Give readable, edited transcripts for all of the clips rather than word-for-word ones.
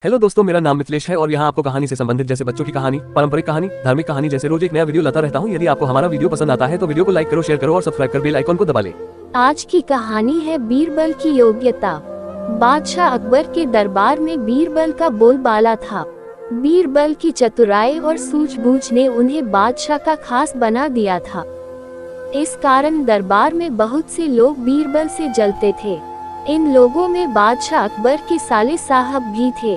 Hello दोस्तों, मेरा नाम मिथिलेश है और यहाँ आपको कहानी से संबंधित जैसे बच्चों की कहानी, पारंपरिक कहानी, धार्मिक कहानी जैसे रोज एक नया वीडियो लाता रहता हूँ। यदि आपको हमारा वीडियो पसंद आता है तो वीडियो को लाइक करो, शेयर करो और सब्सक्राइब कर बेल आइकन को दबा लें। आज की कहानी है बीरबल की योग्यता। बादशाह अकबर के दरबार में बीरबल का बोलबाला था। बीरबल की चतुराई और सूझबूझ ने उन्हें बादशाह का खास बना दिया था। इस कारण दरबार में बहुत से लोग बीरबल से जलते थे। इन लोगों में बादशाह अकबर के साले साहब भी थे।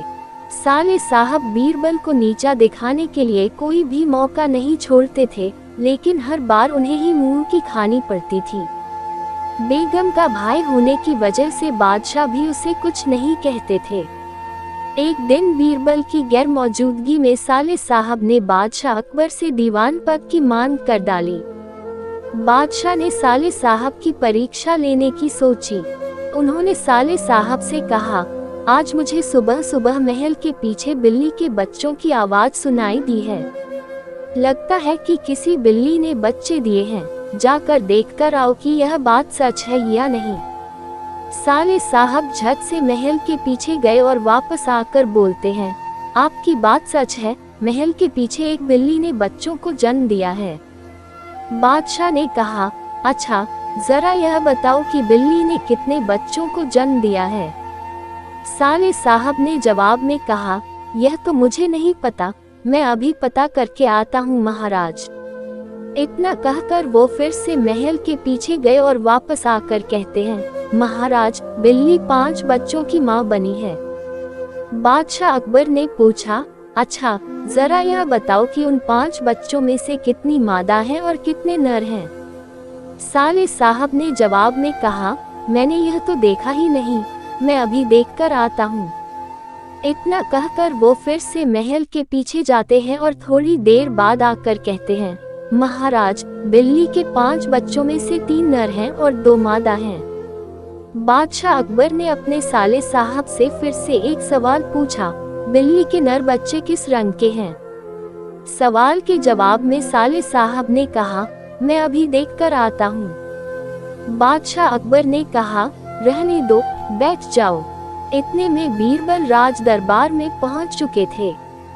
साले साहब बीरबल को नीचा दिखाने के लिए कोई भी मौका नहीं छोड़ते थे, लेकिन हर बार उन्हें ही मुंह की खानी पड़ती थी। बेगम का भाई होने की वजह से बादशाह भी उसे कुछ नहीं कहते थे। एक दिन बीरबल की गैर मौजूदगी में साले साहब ने बादशाह अकबर से दीवान पद की मांग कर डाली। बादशाह ने साले साहब की परीक्षा लेने की सोची। उन्होंने साले साहब से कहा, आज मुझे सुबह सुबह महल के पीछे बिल्ली के बच्चों की आवाज सुनाई दी है। लगता है कि किसी बिल्ली ने बच्चे दिए हैं। जाकर देखकर आओ कि यह बात सच है या नहीं। साले साहब झट से महल के पीछे गए और वापस आकर बोलते हैं, आपकी बात सच है, महल के पीछे एक बिल्ली ने बच्चों को जन्म दिया है। बादशाह ने कहा, अच्छा जरा यह बताओ कि बिल्ली ने कितने बच्चों को जन्म दिया है। साले साहब ने जवाब में कहा, यह तो मुझे नहीं पता, मैं अभी पता करके आता हूँ महाराज। इतना कहकर वो फिर से महल के पीछे गए और वापस आकर कहते हैं, महाराज बिल्ली 5 बच्चों की माँ बनी है। बादशाह अकबर ने पूछा, अच्छा जरा यह बताओ कि उन 5 बच्चों में से कितनी मादा हैं और कितने नर हैं। साले साहब ने जवाब में कहा, मैंने यह तो देखा ही नहीं, मैं अभी देखकर आता हूँ। इतना कहकर वो फिर से महल के पीछे जाते हैं और थोड़ी देर बाद आकर कहते हैं, महाराज बिल्ली के 5 बच्चों में से 3 नर हैं और 2 मादा हैं। बादशाह अकबर ने अपने साले साहब से फिर से एक सवाल पूछा, बिल्ली के नर बच्चे किस रंग के हैं। सवाल के जवाब में साले साहब ने कहा, मैं अभी देखकर आता हूँ। बादशाह अकबर ने कहा, रहने दो, बैठ जाओ। इतने में बीरबल राज दरबार में पहुँच चुके थे।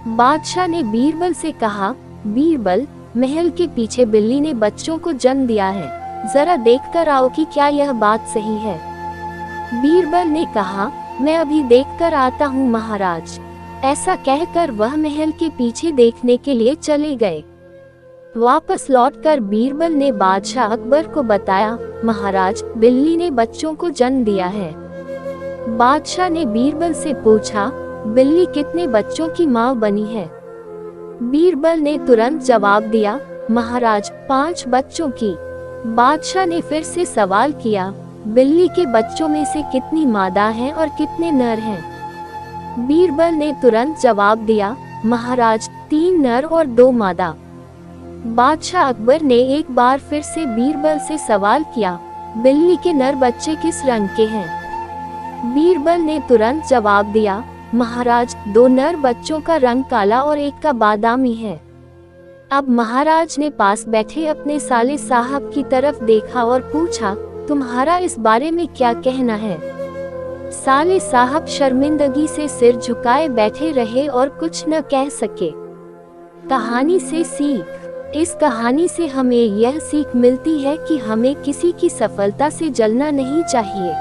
बादशाह ने बीरबल से कहा, बीरबल महल के पीछे बिल्ली ने बच्चों को जन्म दिया है, जरा देखकर आओ कि क्या यह बात सही है। बीरबल ने कहा, मैं अभी देखकर आता हूँ महाराज। ऐसा कहकर वह महल के पीछे देखने के लिए चले गए। वापस लौटकर बीरबल ने बादशाह अकबर को बताया, महाराज बिल्ली ने बच्चों को जन्म दिया है। बादशाह ने बीरबल से पूछा, बिल्ली कितने बच्चों की माँ बनी है। बीरबल ने तुरंत जवाब दिया, महाराज 5 बच्चों की। बादशाह ने फिर से सवाल किया, बिल्ली के बच्चों में से कितनी मादा हैं और कितने नर हैं। बीरबल ने तुरंत जवाब दिया, महाराज 3 नर और 2 मादा। बादशाह अकबर ने एक बार फिर से बीरबल से सवाल किया, बिल्ली के नर बच्चे किस रंग के हैं। बीरबल ने तुरंत जवाब दिया, महाराज 2 नर बच्चों का रंग काला और एक का बादामी है। अब महाराज ने पास बैठे अपने साले साहब की तरफ देखा और पूछा, तुम्हारा इस बारे में क्या कहना है। साले साहब शर्मिंदगी से सिर झुकाए बैठे रहे और कुछ न कह सके। कहानी से सीख। इस कहानी से हमें यह सीख मिलती है कि हमें किसी की सफलता से जलना नहीं चाहिए।